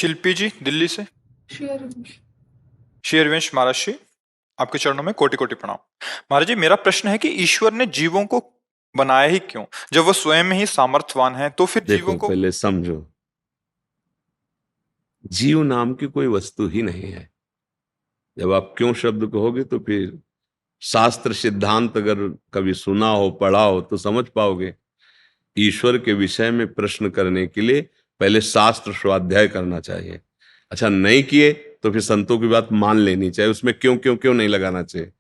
शिल्पी जी दिल्ली से। श्री हरिवंश महाराज जी, आपके चरणों में कोटि कोटि प्रणाम। महाराज जी, मेरा प्रश्न है कि ईश्वर ने जीवों को बनाया ही क्यों? जब वो स्वयं ही सामर्थ्यवान है तो फिर जीवों देखो, को। पहले समझो, जीव नाम की कोई वस्तु ही नहीं है। जब आप क्यों शब्द कहोगे तो फिर शास्त्र सिद्धांत अगर कभी सुना हो, पढ़ा हो, तो समझ पाओगे। ईश्वर के विषय में प्रश्न करने के लिए पहले शास्त्र स्वाध्याय करना चाहिए। अच्छा, नहीं किए तो फिर संतों की बात मान लेनी चाहिए। उसमें क्यों क्यों क्यों नहीं लगाना चाहिए,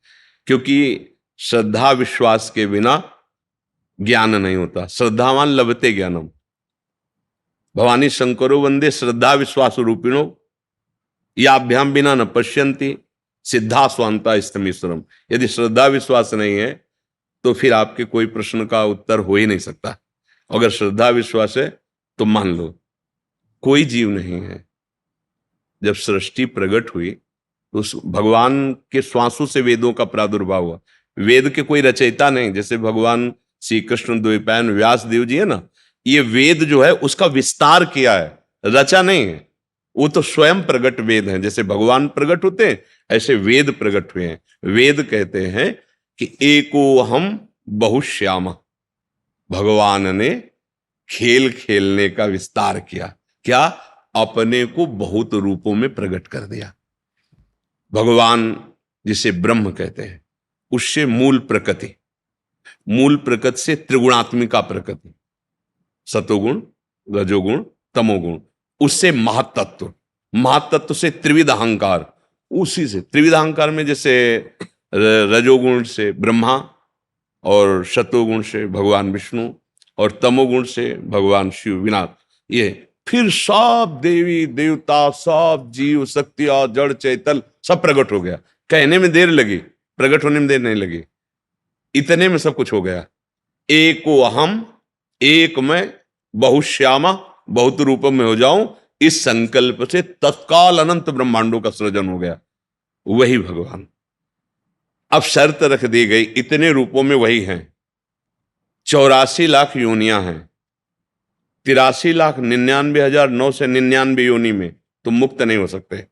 क्योंकि श्रद्धा विश्वास के बिना ज्ञान नहीं होता। श्रद्धावान लभते ज्ञानम। भवानी शंकरो वंदे श्रद्धा विश्वास रूपिणो याभ्याम बिना न पश्यंती सिद्धा स्वांता स्तमीश्वरम। यदि श्रद्धा विश्वास नहीं है तो फिर आपके कोई प्रश्न का उत्तर हो ही नहीं सकता। अगर श्रद्धा विश्वास है तो मान लो कोई जीव नहीं है। जब सृष्टि प्रकट हुई तो उस भगवान के श्वासों से वेदों का प्रादुर्भाव हुआ। वेद के कोई रचयिता नहीं, जैसे भगवान श्री कृष्ण द्वैपायन व्यास देव जी है ना, ये वेद जो है उसका विस्तार किया है, रचा नहीं है। वो तो स्वयं प्रकट वेद हैं। जैसे भगवान प्रकट होते हैं ऐसे वेद प्रकट हुए हैं। वेद कहते हैं कि एको हम बहुश्यामा। भगवान ने खेल खेलने का विस्तार किया। क्या? अपने को बहुत रूपों में प्रकट कर दिया। भगवान जिसे ब्रह्म कहते हैं, उससे मूल प्रकृति, मूल प्रकृति से त्रिगुणात्मिका प्रकृति, सतोगुण, रजोगुण, तमोगुण, उससे महातत्व, महातत्व से त्रिविध अहंकार, उसी से त्रिविध अहंकार में जैसे रजोगुण से ब्रह्मा, और शतोगुण से भगवान विष्णु, और तमोगुण से भगवान शिव विनाश। ये फिर सब देवी देवता, सब जीव शक्तियां, जड़ चैतल सब प्रकट हो गया। कहने में देर लगी, प्रकट होने में देर नहीं लगी। इतने में सब कुछ हो गया। एको अहम, एक मैं बहुश्यामा, बहुत रूपों में हो जाऊं, इस संकल्प से तत्काल अनंत ब्रह्मांडों का सृजन हो गया। वही भगवान। अब शर्त रख दी गई, इतने रूपों में वही हैं। 84 लाख योनियां हैं। 83,99,999 योनि में तुम मुक्त नहीं हो सकते।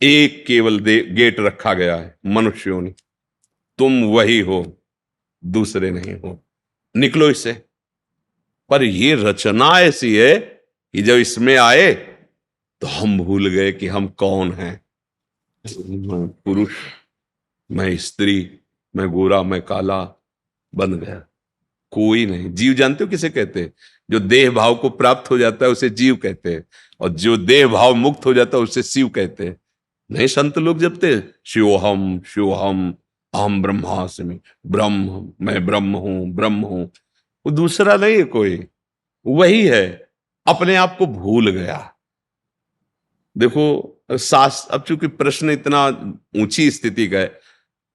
एक केवल गेट रखा गया है, मनुष्य योनि। तुम वही हो, दूसरे नहीं हो। निकलो इससे। पर ये रचना ऐसी है कि जब इसमें आए तो हम भूल गए कि हम कौन हैं। मैं पुरुष, मैं स्त्री, मैं गोरा, मैं काला बन गया। कोई नहीं। जीव जानते हो किसे कहते हैं? जो देह भाव को प्राप्त हो जाता है उसे जीव कहते हैं, और जो देह भाव मुक्त हो जाता है उसे शिव कहते हैं। नहीं, संत लोग जपते शिवोहम शिवोहम, अहम ब्रह्मास्मि, ब्रह्म, मैं ब्रह्म हूं, ब्रह्म हूं। वो दूसरा नहीं है कोई, वही है। अपने आप को भूल गया। देखो अब चूंकि प्रश्न इतना ऊंची स्थिति का है,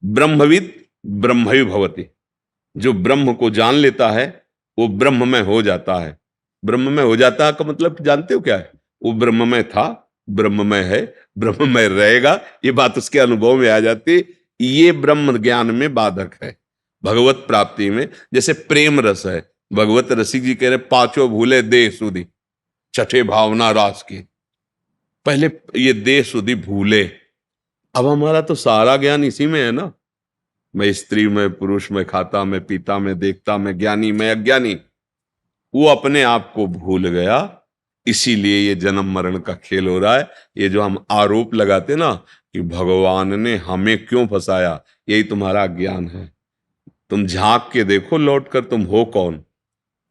ब्रह्मविद ब्रह्मवि भवति। जो ब्रह्म को जान लेता है वो ब्रह्म में हो जाता है। ब्रह्म में हो जाता है का मतलब जानते हो क्या है? वो ब्रह्म में था, ब्रह्म में है, ब्रह्म में रहेगा। ये बात उसके अनुभव में आ जाती। ये ब्रह्म ज्ञान में बाधक है भगवत प्राप्ति में। जैसे प्रेम रस है, भगवत रसिक जी कह रहे पांचों भूले देह सुधि, छठे भावना रास की। पहले ये देह सुधि भूले। अब हमारा तो सारा ज्ञान इसी में है ना। मैं स्त्री, मैं पुरुष, मैं खाता, मैं पीता, मैं देखता, मैं ज्ञानी, मैं अज्ञानी। वो अपने आप को भूल गया। इसीलिए ये जन्म मरण का खेल हो रहा है। ये जो हम आरोप लगाते ना कि भगवान ने हमें क्यों फंसाया, यही तुम्हारा ज्ञान है। तुम झांक के देखो लौट कर, तुम हो कौन?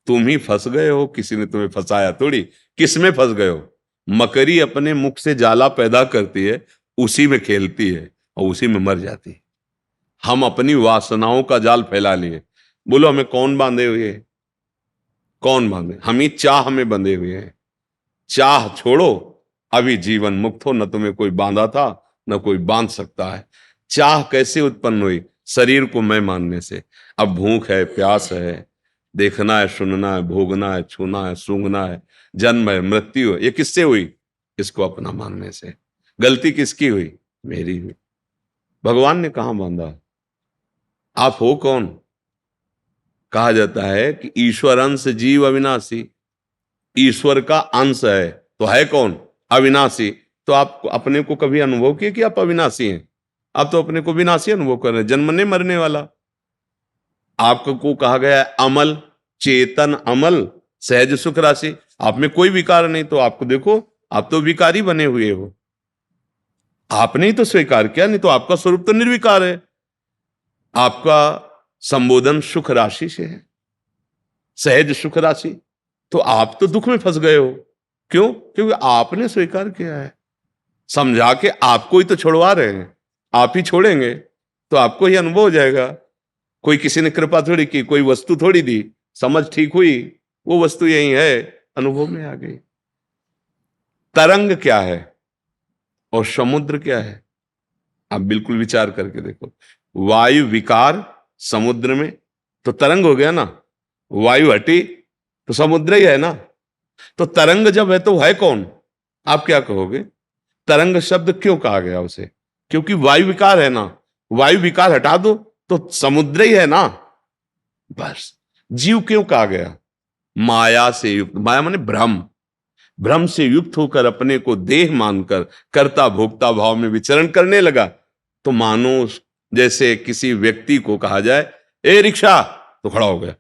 तुम ही फंस गए हो, किसी ने तुम्हें फंसाया थोड़ी। किस में फंस गए हो? मकड़ी अपने मुख से जाला पैदा करती है, उसी में खेलती है और उसी में मर जाती है। हम अपनी वासनाओं का जाल फैला लिए। बोलो हमें कौन बांधे हुए है? कौन बांधे? हम ही चाह में बंधे हुए हैं। चाह छोड़ो, अभी जीवन मुक्त हो। न तुम्हें कोई बांधा था, न कोई बांध सकता है। चाह कैसे उत्पन्न हुई? शरीर को मैं मानने से। अब भूख है, प्यास है, देखना है, सुनना है, भोगना है, छूना है, सूंघना है, जन्म है, मृत्यु है, ये किससे हुई? इसको अपना मानने से। गलती किसकी हुई? मेरी हुई। भगवान ने कहां बांधा? आप हो कौन? कहा जाता है कि ईश्वर अंश जीव अविनाशी। ईश्वर का अंश है तो है कौन? अविनाशी, तो आप अपने को कभी अनुभव किए कि आप अविनाशी हैं? आप तो अपने को विनाशी अनुभव कर रहे हैं, जन्मने मरने वाला। आपको कहा गया है अमल, चेतन अमल, सहज सुख राशि। आप में कोई विकार नहीं, तो आपको देखो, आप तो विकारी बने हुए हो। आपने ही तो स्वीकार किया, नहीं तो आपका स्वरूप तो निर्विकार है। आपका संबोधन सुख राशि से है, सहज सुख राशि। तो आप तो दुख में फंस गए हो। क्यों? क्योंकि आपने स्वीकार किया है। समझा के आपको ही तो छोड़वा रहे हैं, आप ही छोड़ेंगे तो आपको ही अनुभव हो जाएगा। कोई किसी ने कृपा थोड़ी की, कोई वस्तु थोड़ी दी, समझ ठीक हुई, वो वस्तु यही है, अनुभव में आ गई। तरंग क्या है और समुद्र क्या है? आप बिल्कुल विचार करके देखो। वायु विकार समुद्र में तो तरंग हो गया ना, वायु हटी तो समुद्र ही है ना। तो तरंग जब है तो है कौन? आप क्या कहोगे? तरंग शब्द क्यों कहा गया उसे? क्योंकि वायु विकार है ना, वायु विकार हटा दो तो समुद्र ही है ना। बस। जीव क्यों कहा गया? माया से युक्त, माया माने भ्रम, भ्रम से युक्त होकर अपने को देह मानकर कर्ता भोक्ता भाव में विचरण करने लगा। तो मानो जैसे किसी व्यक्ति को कहा जाए ए रिक्शा, तो खड़ा हो गया।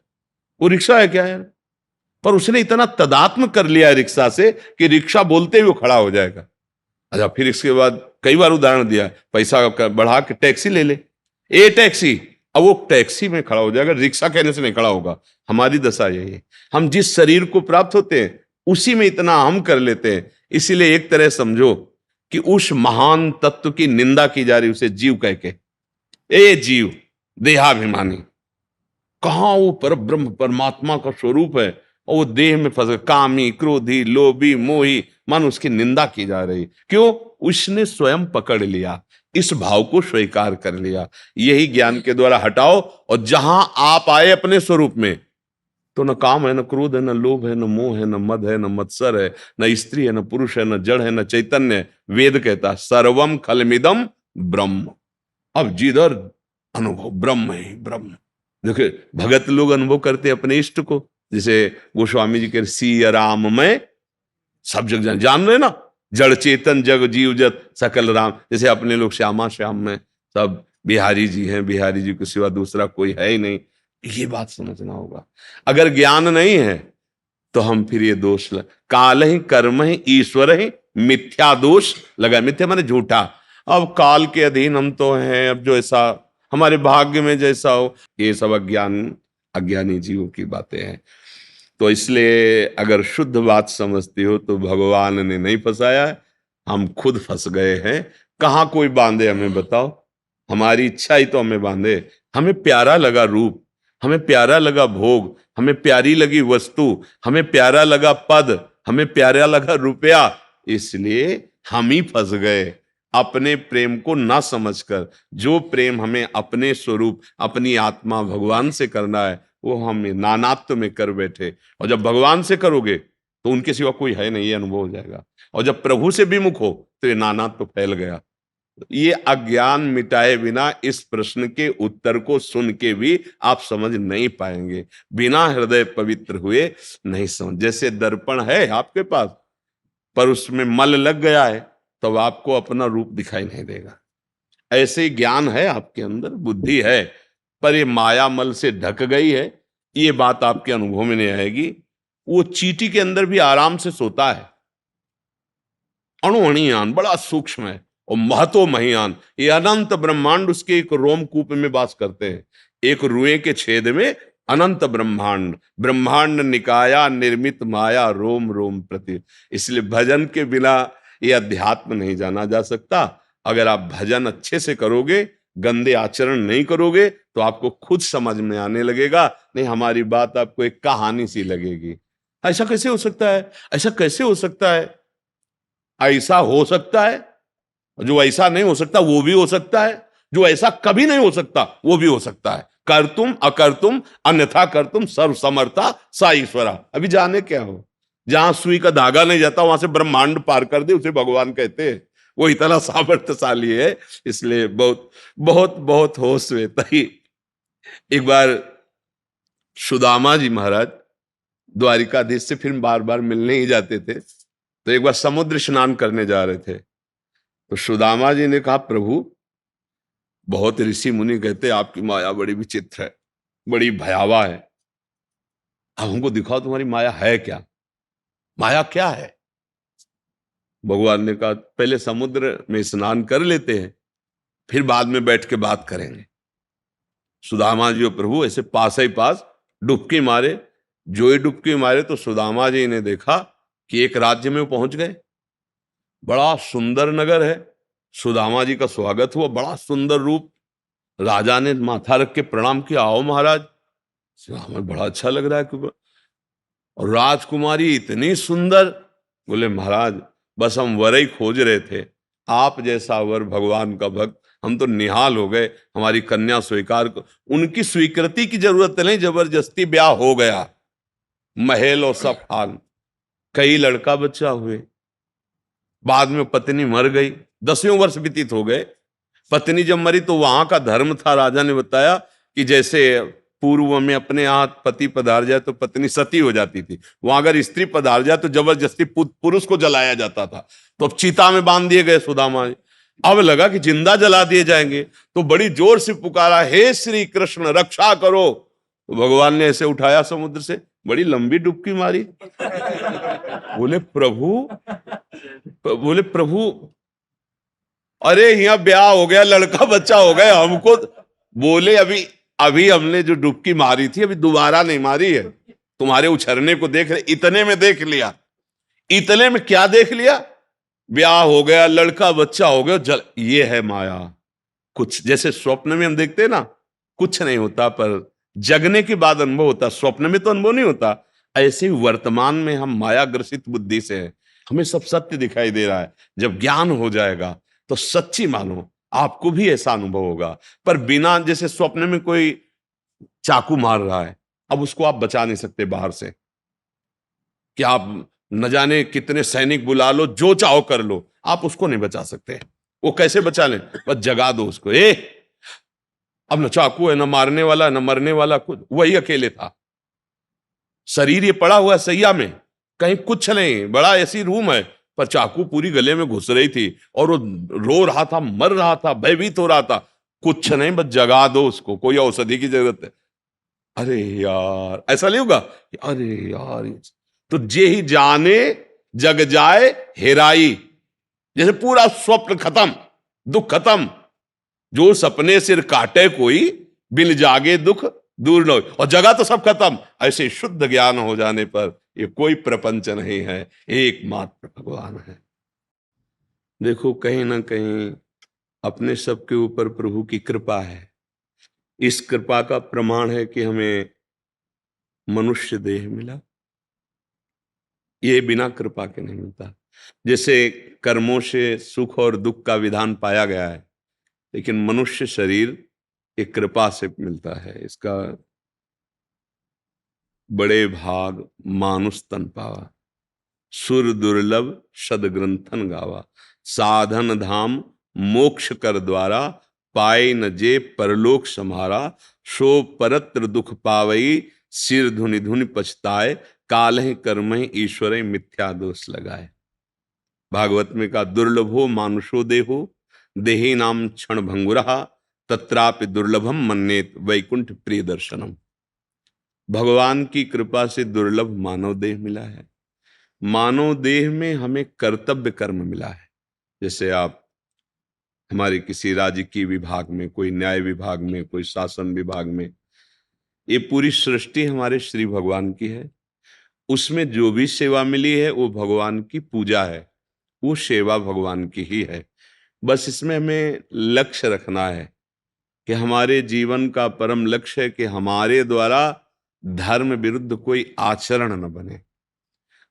वो रिक्शा है क्या यार? पर उसने इतना तदात्म कर लिया है रिक्शा से कि रिक्शा बोलते ही वो खड़ा हो जाएगा। अच्छा, फिर इसके बाद कई बार उदाहरण दिया, पैसा बढ़ा के टैक्सी ले ले, ए टैक्सी, अब वो टैक्सी में खड़ा हो जाएगा, रिक्शा कहने से नहीं खड़ा होगा। हमारी दशा यही है। हम जिस शरीर को प्राप्त होते हैं उसी में इतना हम कर लेते हैं। इसीलिए एक तरह समझो कि उस महान तत्व की निंदा की जा रही, उसे जीव कह के, ए जीव देहाभिमानी। कहां वो पर ब्रह्म परमात्मा का स्वरूप है और वो देह में फंस, कामी क्रोधी लोभी मोही, मान उसकी निंदा की जा रही। क्यों? उसने स्वयं पकड़ लिया, इस भाव को स्वीकार कर लिया। यही ज्ञान के द्वारा हटाओ, और जहां आप आए अपने स्वरूप में, तो न काम है, न क्रोध है, न लोभ है, न मोह है, न मद है, न मत्सर है, न स्त्री है, न पुरुष है, न जड़ है, न चैतन्य है। वेद कहता है सर्वम खलमिदम ब्रह्म। अब जिधर अनुभव ब्रह्म ही ब्रह्म। देखिए भगत लोग अनुभव करते अपने इष्ट को, जैसे गोस्वामी जी के सिया राम में सब जग जान रहे ना, जड़ चेतन जग जीव जत सकल राम। जैसे अपने लोग श्यामा श्याम में सब बिहारी जी हैं, बिहारी जी के सिवा दूसरा कोई है ही नहीं। ये बात समझना होगा। अगर ज्ञान नहीं है तो हम फिर ये दोष काल ही कर्म ही ईश्वर ही मिथ्या दोष लगा। मिथ्या माने झूठा। अब काल के अधीन हम तो हैं, अब जो ऐसा हमारे भाग्य में जैसा हो, ये सब अज्ञानी जीवों की बातें हैं। तो इसलिए अगर शुद्ध बात समझती हो तो भगवान ने नहीं फंसाया है, हम खुद फंस गए हैं। कहाँ कोई बांधे हमें बताओ? हमारी इच्छा ही तो हमें बांधे। हमें प्यारा लगा रूप, हमें प्यारा लगा भोग, हमें प्यारी लगी वस्तु, हमें प्यारा लगा पद, हमें प्यारा लगा रुपया, इसलिए हम ही फंस गए अपने प्रेम को ना समझकर। जो प्रेम हमें अपने स्वरूप अपनी आत्मा भगवान से करना है वो हम नानात्व में कर बैठे। और जब भगवान से करोगे तो उनके सिवा कोई है नहीं, ये अनुभव हो जाएगा। और जब प्रभु से विमुख हो तो ये नानात्व फैल गया। ये अज्ञान मिटाए बिना इस प्रश्न के उत्तर को सुन के भी आप समझ नहीं पाएंगे। बिना हृदय पवित्र हुए नहीं समझ। जैसे दर्पण है आपके पास, पर उसमें मल लग गया है, तब आपको अपना रूप दिखाई नहीं देगा। ऐसे ही ज्ञान है आपके अंदर, बुद्धि है, पर ये माया मल से ढक गई है। ये बात आपके अनुभव में नहीं आएगी। वो चींटी के अंदर भी आराम से सोता है, अणुअणियान बड़ा सूक्ष्म है, और महतो महियान, ये अनंत ब्रह्मांड उसके एक रोमकूप में वास करते हैं। एक रुए के छेद में अनंत ब्रह्मांड, ब्रह्मांड निकाया निर्मित माया रोम रोम प्रति। इसलिए भजन के बिना ये अध्यात्म नहीं जाना जा सकता। अगर आप भजन अच्छे से करोगे, गंदे आचरण नहीं करोगे, तो आपको खुद समझ में आने लगेगा। नहीं, हमारी बात आपको एक कहानी सी लगेगी। ऐसा कैसे हो सकता है? ऐसा कैसे हो सकता है? ऐसा हो सकता है। जो ऐसा नहीं हो सकता वो भी हो सकता है, जो ऐसा कभी नहीं हो सकता वो भी हो सकता है। कर तुम अकर तुम अन्यथा कर तुम सर्व समर्था सा ईश्वरा। अभी जाने क्या हो, जहां सुई का धागा नहीं जाता वहां से ब्रह्मांड पार कर दे, उसे भगवान कहते हैं। वो इतना सामर्थ्यशाली है। इसलिए बहुत बहुत बहुत होश रहता ही। एक बार सुदामा जी महाराज द्वारिकाधीश से फिर बार बार मिलने ही जाते थे। तो एक बार समुद्र स्नान करने जा रहे थे, तो सुदामा जी ने कहा, प्रभु बहुत ऋषि मुनि कहते आपकी माया बड़ी विचित्र है, बड़ी भयावह है, अब हमको दिखाओ तुम्हारी माया है क्या, माया क्या है। भगवान ने कहा पहले समुद्र में स्नान कर लेते हैं, फिर बाद में बैठ के बात करेंगे। सुदामा जी और प्रभु ऐसे पास ही पास डुबकी मारे। जो ही डुबकी मारे तो सुदामा जी ने देखा कि एक राज्य में वो पहुंच गए। बड़ा सुंदर नगर है, सुदामा जी का स्वागत हुआ, बड़ा सुंदर रूप। राजा ने माथा रख के प्रणाम किया, आओ महाराज। हमें बड़ा अच्छा लग रहा है। और राजकुमारी इतनी सुंदर। बोले महाराज बस हम वर ही खोज रहे थे, आप जैसा वर भगवान का भक्त, हम तो निहाल हो गए, हमारी कन्या स्वीकार को। उनकी स्वीकृति की जरूरत नहीं, जबरदस्ती ब्याह हो गया, महल और सब हाल, कई लड़का बच्चा हुए। बाद में पत्नी मर गई, 10वें वर्ष व्यतीत हो गए। पत्नी जब मरी तो वहां का धर्म था, राजा ने बताया कि जैसे पूर्व में अपने यहाँ पति पधार जाए तो पत्नी सती हो जाती थी, वहां अगर स्त्री पधार जाए तो जबरदस्ती पुरुष को जलाया जाता था। तो अब चिता में बांध दिए गए सुदामा। अब लगा कि जिंदा जला दिए जाएंगे, तो बड़ी जोर से पुकारा, हे श्री कृष्ण रक्षा करो। तो भगवान ने ऐसे उठाया समुद्र से, बड़ी लंबी डुबकी मारी। बोले प्रभु अरे यहाँ ब्याह हो गया, लड़का बच्चा हो गया हमको। बोले अभी अभी हमने जो डुबकी मारी थी अभी दोबारा नहीं मारी है, तुम्हारे उछरने को देख रहे, इतने में देख लिया। इतने में क्या देख लिया, ब्याह हो गया, लड़का बच्चा हो गया, ये है माया। कुछ जैसे स्वप्न में हम देखते हैं ना, कुछ नहीं होता, पर जगने के बाद अनुभव होता, स्वप्न में तो अनुभव नहीं होता। ऐसे वर्तमान में हम माया ग्रसित बुद्धि से हैं, हमें सब सत्य दिखाई दे रहा है। जब ज्ञान हो जाएगा तो सच्ची मानो आपको भी ऐसा अनुभव होगा। पर बिना, जैसे स्वप्न में कोई चाकू मार रहा है, अब उसको आप बचा नहीं सकते बाहर से, कि आप न जाने कितने सैनिक बुला लो, जो चाहो कर लो, आप उसको नहीं बचा सकते। वो कैसे बचा लें, बस जगा दो उसको। अब न चाकू है, न मारने वाला, न मरने वाला, कुछ, वही अकेले था। शरीर ये पड़ा हुआ है सैया में, कहीं कुछ नहीं, बड़ा ऐसी रूम है, पर चाकू पूरी गले में घुस रही थी और वो रो रहा था, मर रहा था, भयभीत हो रहा था। कुछ नहीं, बस जगा दो उसको, कोई औषधि की जरूरत है। अरे यार, ऐसा नहीं होगा, अरे यार, तो जे ही जाने जग जाए हेराई, जैसे पूरा स्वप्न खत्म, दुख खत्म। जो सपने सिर काटे कोई, बिन जागे दुख दूर न हो, और जगह तो सब खत्म। ऐसे शुद्ध ज्ञान हो जाने पर ये कोई प्रपंच नहीं है, एकमात्र भगवान है। देखो कहीं ना कहीं अपने सबके ऊपर प्रभु की कृपा है। इस कृपा का प्रमाण है कि हमें मनुष्य देह मिला, ये बिना कृपा के नहीं मिलता। जैसे कर्मों से सुख और दुख का विधान पाया गया है, लेकिन मनुष्य शरीर एक कृपा से मिलता है। इसका बड़े भाग मानुष तन पावा, सुर दुर्लभ सदग्रंथन गावा, साधन धाम मोक्ष कर द्वारा, पाए न जे परलोक समारा, सो परत्र दुख पावई, सिर धुनि धुनि पछताए, कालहि कर्महि ईश्वरे मिथ्या दोष लगाए। भागवत में का दुर्लभो मानुषो देहो, देही नाम क्षण भंगुरहा, तत्रापि दुर्लभम मन्येत वैकुंठ प्रिय दर्शनम। भगवान की कृपा से दुर्लभ मानव देह मिला है। मानव देह में हमें कर्तव्य कर्म मिला है। जैसे आप हमारे किसी राजकीय विभाग में, कोई न्याय विभाग में, कोई शासन विभाग में, ये पूरी सृष्टि हमारे श्री भगवान की है। उसमें जो भी सेवा मिली है वो भगवान की पूजा है, वो सेवा भगवान की ही है। बस इसमें हमें लक्ष्य रखना है कि हमारे जीवन का परम लक्ष्य है कि हमारे द्वारा धर्म विरुद्ध कोई आचरण न बने।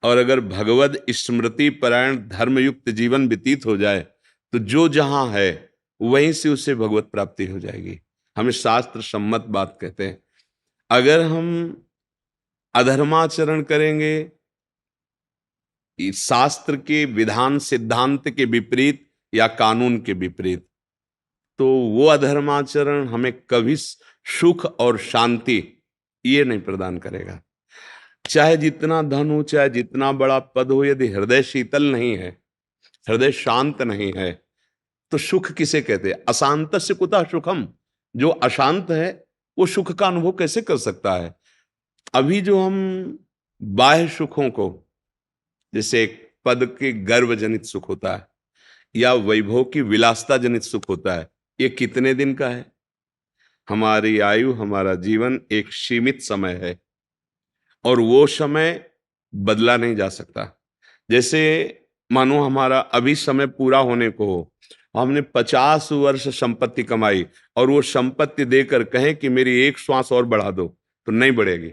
और अगर भगवद स्मृति परायण धर्मयुक्त जीवन व्यतीत हो जाए तो जो जहां है वहीं से उसे भगवत प्राप्ति हो जाएगी। हमें शास्त्र सम्मत बात कहते हैं। अगर हम अधर्माचरण करेंगे, शास्त्र के विधान सिद्धांत के विपरीत या कानून के विपरीत, तो वो अधर्माचरण हमें कभी सुख और शांति ये नहीं प्रदान करेगा। चाहे जितना धन हो, चाहे जितना बड़ा पद हो, यदि हृदय शीतल नहीं है, हृदय शांत नहीं है, तो सुख किसे कहते हैं? अशांतस्य कुतः सुखम। जो अशांत है वो सुख का अनुभव कैसे कर सकता है? अभी जो हम बाह्य सुखों को, जैसे एक पद के गर्व जनित सुख होता है या वैभव की विलासता जनित सुख होता है, ये कितने दिन का है? हमारी आयु, हमारा जीवन एक सीमित समय है और वो समय बदला नहीं जा सकता। जैसे मानो हमारा अभी समय पूरा होने को हो, हमने 50 वर्ष संपत्ति कमाई और वो संपत्ति देकर कहें कि मेरी एक श्वास और बढ़ा दो, तो नहीं बढ़ेगी।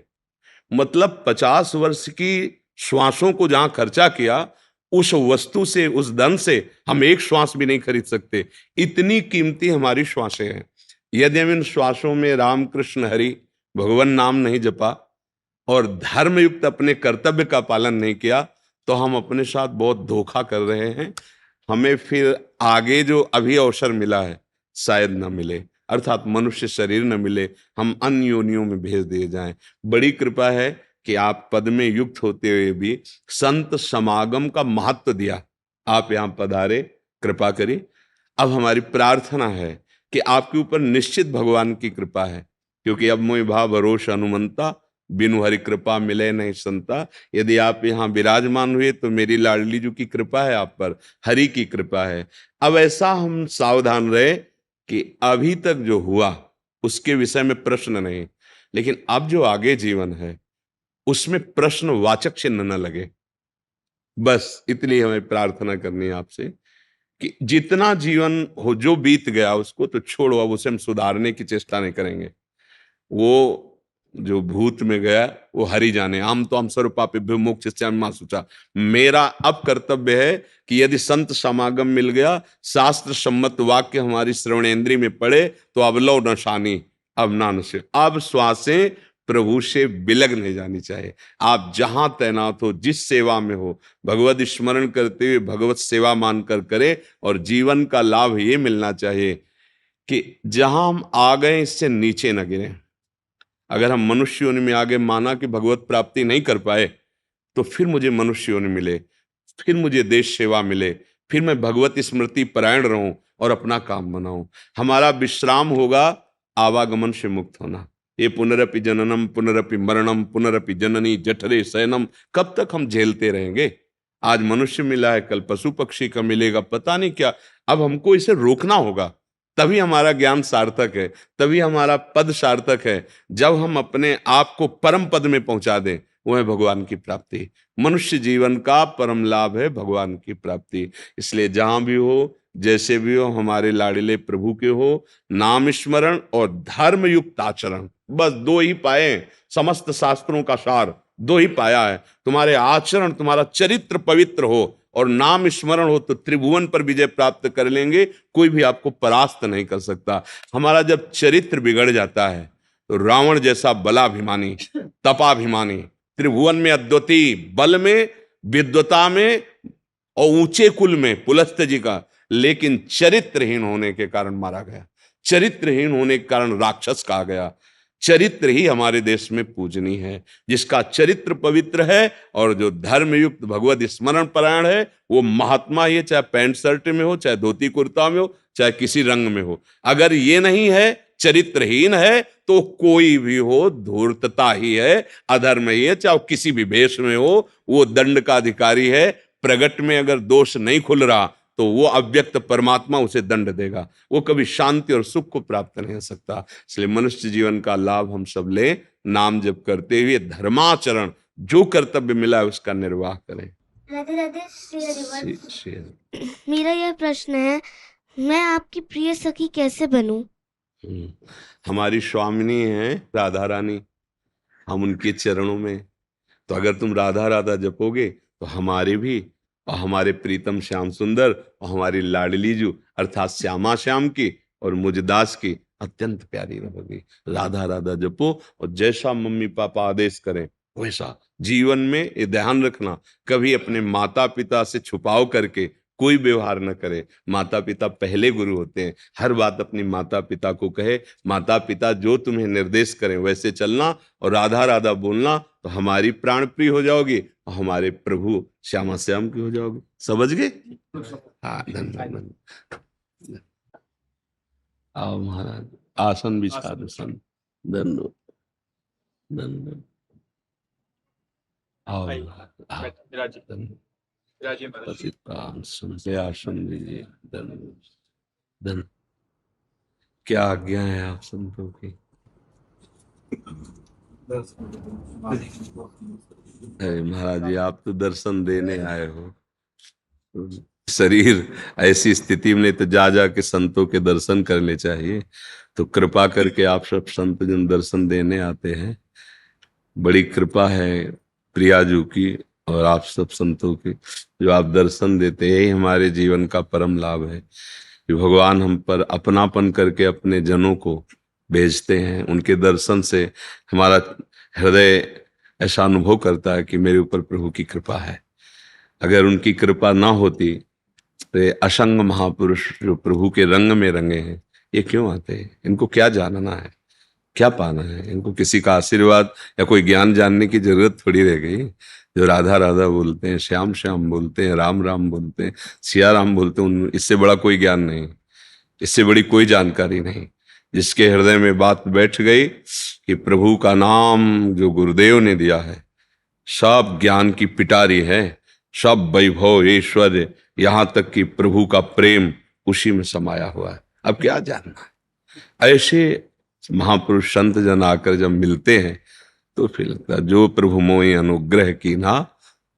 मतलब 50 वर्ष की श्वासों को जहां खर्चा किया, उस वस्तु से, उस धन से हम एक श्वास भी नहीं खरीद सकते। इतनी कीमती हमारी श्वासें हैं। यदि हम इन श्वासों में राम कृष्ण हरि भगवान नाम नहीं जपा और धर्म युक्त अपने कर्तव्य का पालन नहीं किया, तो हम अपने साथ बहुत धोखा कर रहे हैं। हमें फिर आगे जो अभी अवसर मिला है शायद न मिले, अर्थात मनुष्य शरीर न मिले, हम अन्य योनियों में भेज दिए जाएं। बड़ी कृपा है कि आप पद में युक्त होते हुए भी संत समागम का महत्व दिया, आप यहाँ पधारे, कृपा करी। अब हमारी प्रार्थना है कि आपके ऊपर निश्चित भगवान की कृपा है, क्योंकि अब मोहि भाव भरोसा अनुमंता, बिनु हरि कृपा मिले नहीं संता। यदि आप यहाँ विराजमान हुए तो मेरी लाडली जी की कृपा है आप पर, हरि की कृपा है। अब ऐसा हम सावधान रहे कि अभी तक जो हुआ उसके विषय में प्रश्न नहीं, लेकिन अब जो आगे जीवन है उसमें प्रश्नवाचक चिन्ह न लगे। बस इतनी हमें प्रार्थना करनी है आपसे कि जितना जीवन हो, जो बीत गया उसको तो छोड़ो, अब उसे हम सुधारने की चेष्टा नहीं करेंगे। वो जो भूत में गया वो हरि जाने। हम तो हम सर्वपापेभ्यो मोक्षयिष्यामि मा शुचा। मेरा अब कर्तव्य है कि यदि संत समागम मिल गया, शास्त्र सम्मत वाक्य हमारी श्रवणेन्द्रिय में पड़े, तो अब लो न शानी, अब ना नशे, अब श्वासें प्रभु से बिलग नहीं जानी चाहिए। आप जहां तैनात हो, जिस सेवा में हो, भगवत स्मरण करते हुए भगवत सेवा मानकर करें। और जीवन का लाभ ये मिलना चाहिए कि जहां हम आ गए इससे नीचे न गिरें। अगर हम मनुष्य योनि में आगे माना कि भगवत प्राप्ति नहीं कर पाए, तो फिर मुझे मनुष्य योनि मिले, फिर मुझे देश सेवा मिले, फिर मैं भगवत स्मृति परायण रहूं और अपना काम बनाऊं। हमारा विश्राम होगा आवागमन से मुक्त होना। ये पुनरपि जननम पुनरपि मरणम पुनरपि जननी जठरे शयनम, कब तक हम झेलते रहेंगे? आज मनुष्य मिला है, कल पशु पक्षी का मिलेगा, पता नहीं क्या। अब हमको इसे रोकना होगा, तभी हमारा ज्ञान सार्थक है, तभी हमारा पद सार्थक है। जब हम अपने आप को परम पद में पहुंचा दें, वो है भगवान की प्राप्ति। मनुष्य जीवन का परम लाभ है भगवान की प्राप्ति। इसलिए जहां भी हो, जैसे भी हो, हमारे लाडले प्रभु के हो, नाम स्मरण और धर्म युक्त आचरण, बस दो ही पाए हैं। समस्त शास्त्रों का सार दो ही पाया है। तुम्हारे आचरण, तुम्हारा चरित्र पवित्र हो और नाम स्मरण हो, तो त्रिभुवन पर विजय प्राप्त कर लेंगे। कोई भी आपको परास्त नहीं कर सकता। हमारा जब चरित्र बिगड़ जाता है, तो रावण जैसा बलाभिमानी, तपाभिमानी, त्रिभुवन में अद्वितीय, बल में, विद्वता में और ऊंचे कुल में पुलस्त्य जी का, लेकिन चरित्रहीन होने के कारण मारा गया। चरित्रहीन होने के कारण राक्षस कहा गया। चरित्र ही हमारे देश में पूजनीय है। जिसका चरित्र पवित्र है और जो धर्म युक्त भगवत स्मरण परायण है, वो महात्मा ही है, चाहे पैंट शर्ट में हो, चाहे धोती कुर्ता में हो, चाहे किसी रंग में हो। अगर ये नहीं है, चरित्रहीन है, तो कोई भी हो धूर्तता ही है, अधर्म ही है। चाहे किसी भी भेष में हो, वो दंड का अधिकारी है। प्रगट में अगर दोष नहीं खुल रहा, तो वो अव्यक्त परमात्मा उसे दंड देगा। वो कभी शांति और सुख को प्राप्त नहीं हो सकता। इसलिए मनुष्य जीवन का लाभ हम सब लें, नाम जप करते हुए धर्माचरण, जो कर्तव्य मिला है उसका निर्वाह करें। राधे राधे, श्री हरिवंश। मेरा यह प्रश्न है, मैं आपकी प्रिय सखी कैसे बनूं? हमारी स्वामिनी है राधा रानी, हम उनके चरणों में। तो अगर तुम राधा राधा जपोगे, तो हमारे भी और हमारे प्रीतम श्याम सुंदर और हमारी लाडली जू अर्थात श्यामा श्याम की और मुझदास की अत्यंत प्यारी रहोगी। राधा राधा जपो और जैसा मम्मी पापा आदेश करें वैसा। जीवन में ये ध्यान रखना, कभी अपने माता पिता से छुपाव करके कोई व्यवहार न करे। माता पिता पहले गुरु होते हैं। हर बात अपनी माता पिता को कहे, माता पिता जो तुम्हें निर्देश करें वैसे चलना और राधा राधा बोलना, तो हमारी प्राण प्रिय हो जाओगी और हमारे प्रभु श्यामा श्याम की हो जाओगी। समझ गए? हाँ, धन्यवाद। आओ महाराज, आसन बिछा दो। धन्यवाद, धन्यवाद। आओ सुनते आसन दीजिए। धन्यवाद। क्या आज्ञा है आप संतों की? अरे महाराज जी, आप तो दर्शन देने आए हो। शरीर ऐसी स्थिति में तो जा के संतों के दर्शन करने चाहिए। तो कृपा करके आप सब संत जन दर्शन देने आते हैं। बड़ी कृपा है प्रियाजू की और आप सब संतों की, जो आप दर्शन देते हैं। यही हमारे जीवन का परम लाभ है कि भगवान हम पर अपनापन करके अपने जनों को भेजते हैं। उनके दर्शन से हमारा हृदय ऐसा अनुभव करता है कि मेरे ऊपर प्रभु की कृपा है। अगर उनकी कृपा ना होती तो असंग महापुरुष जो प्रभु के रंग में रंगे हैं, ये क्यों आते हैं? इनको क्या जानना है, क्या पाना है? इनको किसी का आशीर्वाद या कोई ज्ञान जानने की जरूरत थोड़ी रह गई। जो राधा राधा बोलते हैं, श्याम श्याम बोलते हैं, राम राम बोलते हैं, सिया राम बोलते हैं, इससे बड़ा कोई ज्ञान नहीं, इससे बड़ी कोई जानकारी नहीं। जिसके हृदय में बात बैठ गई कि प्रभु का नाम जो गुरुदेव ने दिया है, सब ज्ञान की पिटारी है, सब वैभव ऐश्वर्य, यहां तक कि प्रभु का प्रेम उसी में समाया हुआ है। अब क्या जानना है? ऐसे महापुरुष संत जन आकर जब मिलते हैं तो फिर लगता है जो प्रभु मोहि अनुग्रह की ना,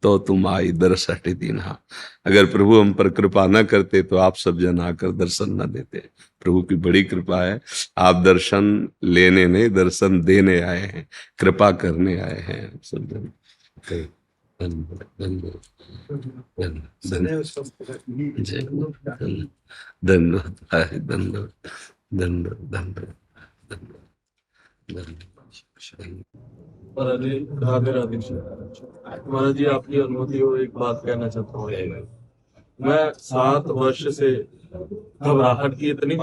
तो तुम आई दर्शट दीना। अगर प्रभु हम पर कृपा न करते तो आप सब जन आकर दर्शन न देते। प्रभु की बड़ी कृपा है। आप दर्शन लेने नहीं, दर्शन देने आए हैं, कृपा करने आए हैं सब जन। राधे राधे। महाराज जी, आपकी अनुमति हो एक बात कहना चाहता हूँ। मैं 7 वर्ष से घबराहट की इतनी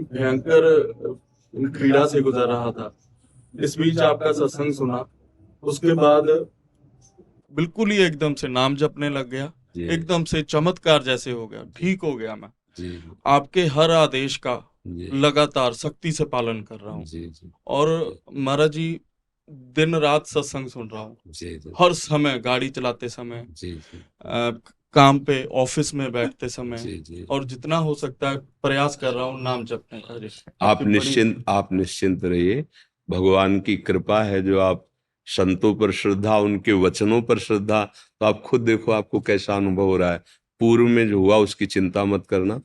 भयंकर पीड़ा से गुजर रहा था। इस बीच आपका सत्संग सुना, उसके बाद बिल्कुल ही एकदम से नाम जपने लग गया, एकदम से चमत्कार जैसे हो गया, ठीक हो गया। मैं आपके हर आदेश का लगातार सख्ती से पालन कर रहा हूँ और महाराज जी दिन रात सत्संग सुन रहा हूँ। हर समय गाड़ी चलाते समय, काम पे, ऑफिस में बैठते समय, और जितना हो सकता है प्रयास कर रहा हूँ नाम जपने का। आप निश्चिंत रहिए। भगवान की कृपा है जो आप संतों पर श्रद्धा, उनके वचनों पर श्रद्धा, तो आप खुद देखो आपको कैसा अनुभव हो रहा है। पूर्व में जो हुआ उसकी चिंता मत करना,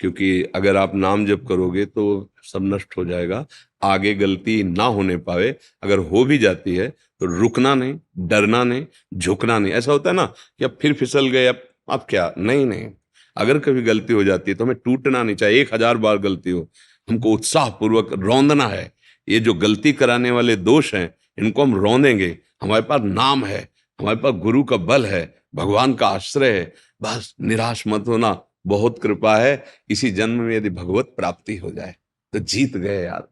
क्योंकि अगर आप नाम जप करोगे तो सब नष्ट हो जाएगा। आगे गलती ना होने पावे, अगर हो भी जाती है तो रुकना नहीं, डरना नहीं, झुकना नहीं। ऐसा होता है ना कि अब फिर फिसल गए, अब क्या, नहीं। अगर कभी गलती हो जाती है तो हमें टूटना नहीं चाहिए। 1000 बार गलती हो, हमको उत्साह पूर्वक रौंदना है। ये जो गलती कराने वाले दोष हैं, इनको हम रौंदेंगे। हमारे पास नाम है, हमारे पास गुरु का बल है, भगवान का आश्रय है। बस निराश मत होना, बहुत कृपा है। इसी जन्म में यदि भगवत प्राप्ति हो जाए तो जीत गए यार।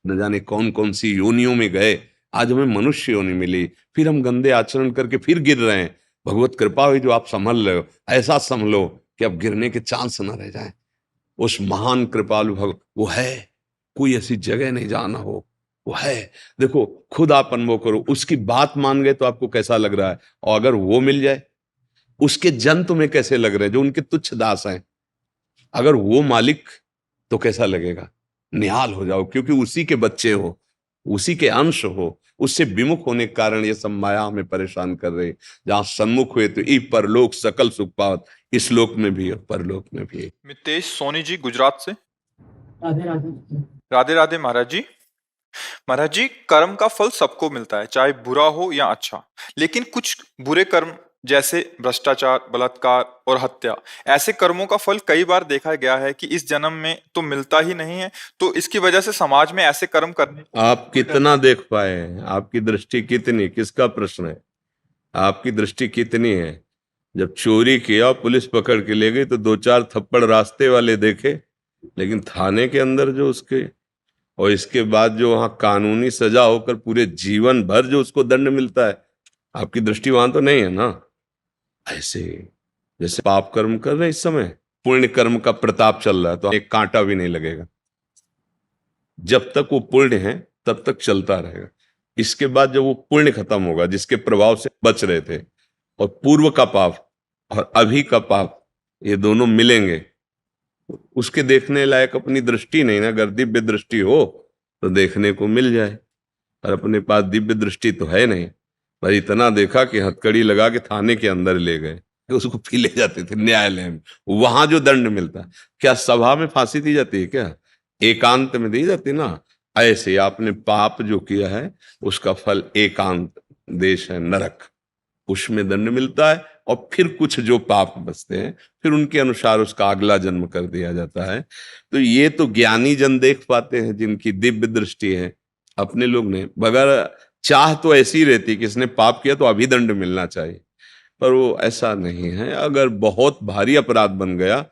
न जाने कौन कौन सी योनियों में गए, आज हमें मनुष्य योनि मिली, फिर हम गंदे आचरण करके फिर गिर रहे हैं। भगवत कृपा हुई जो आप संभल रहे हो, ऐसा संभलो कि अब गिरने के चांस न रह जाए। उस महान कृपालु वो है, कोई ऐसी जगह नहीं जाना हो, वो है। देखो खुद आप अनुभव करो, उसकी बात मान गए तो आपको कैसा लग रहा है, और अगर वो मिल जाए, उसके जन तुम्हें कैसे लग रहे हैं जो उनके तुच्छ दास हैं, अगर वो मालिक तो कैसा लगेगा? निहाल हो जाओ, क्योंकि उसी के बच्चे हो, उसी के अंश हो। उससे विमुख होने के कारण ये सब माया हमें परेशान कर रही। जहां सन्मुख हुए तो ई परलोक सकल सुख पावत, इस लोक में भी और परलोक में भी। मितेश सोनी जी गुजरात से। राधे राधे। राधे राधे महाराज जी। महाराज जी, कर्म का फल सबको मिलता है, चाहे बुरा हो या अच्छा। लेकिन कुछ बुरे कर्म जैसे भ्रष्टाचार, बलात्कार और हत्या, ऐसे कर्मों का फल कई बार देखा गया है कि इस जन्म में तो मिलता ही नहीं है। तो इसकी वजह से समाज में ऐसे कर्म करने, आप कितना देख पाए हैं? आपकी दृष्टि कितनी, किसका प्रश्न है? आपकी दृष्टि कितनी है? जब चोरी किया, पुलिस पकड़ के ले गई तो 2-4 थप्पड़ रास्ते वाले देखे, लेकिन थाने के अंदर जो उसके, और इसके बाद जो वहां कानूनी सजा होकर पूरे जीवन भर जो उसको दंड मिलता है, आपकी दृष्टि वहां तो नहीं है ना। ऐसे जैसे पाप कर्म कर रहे हैं इस समय, पुण्य कर्म का प्रताप चल रहा है, तो एक कांटा भी नहीं लगेगा। जब तक वो पुण्य है तब तक चलता रहेगा। इसके बाद जब वो पुण्य खत्म होगा, जिसके प्रभाव से बच रहे थे, और पूर्व का पाप और अभी का पाप, ये दोनों मिलेंगे, उसके देखने लायक अपनी दृष्टि नहीं ना। अगर दिव्य दृष्टि हो तो देखने को मिल जाए, और अपने पास दिव्य दृष्टि तो है नहीं। पर इतना देखा कि हथकड़ी लगा के थाने के अंदर ले गए, उसको पी ले जाते थे न्यायालय में। वहां जो दंड मिलता, क्या सभा में फांसी दी जाती है क्या? एकांत में दी जाती ना। ऐसे आपने पाप जो किया है उसका फल एकांत देश है नरक, उसमें दंड मिलता है। और फिर कुछ जो पाप बचते हैं, फिर उनके अनुसार उसका अगला जन्म कर दिया जाता है। तो ये तो ज्ञानी जन देख पाते हैं, जिनकी दिव्य दृष्टि है। अपने लोग ने बगैर चाह तो ऐसी रहती कि इसने पाप किया तो अभी दंड मिलना चाहिए, पर वो ऐसा नहीं है। अगर बहुत भारी अपराध बन गया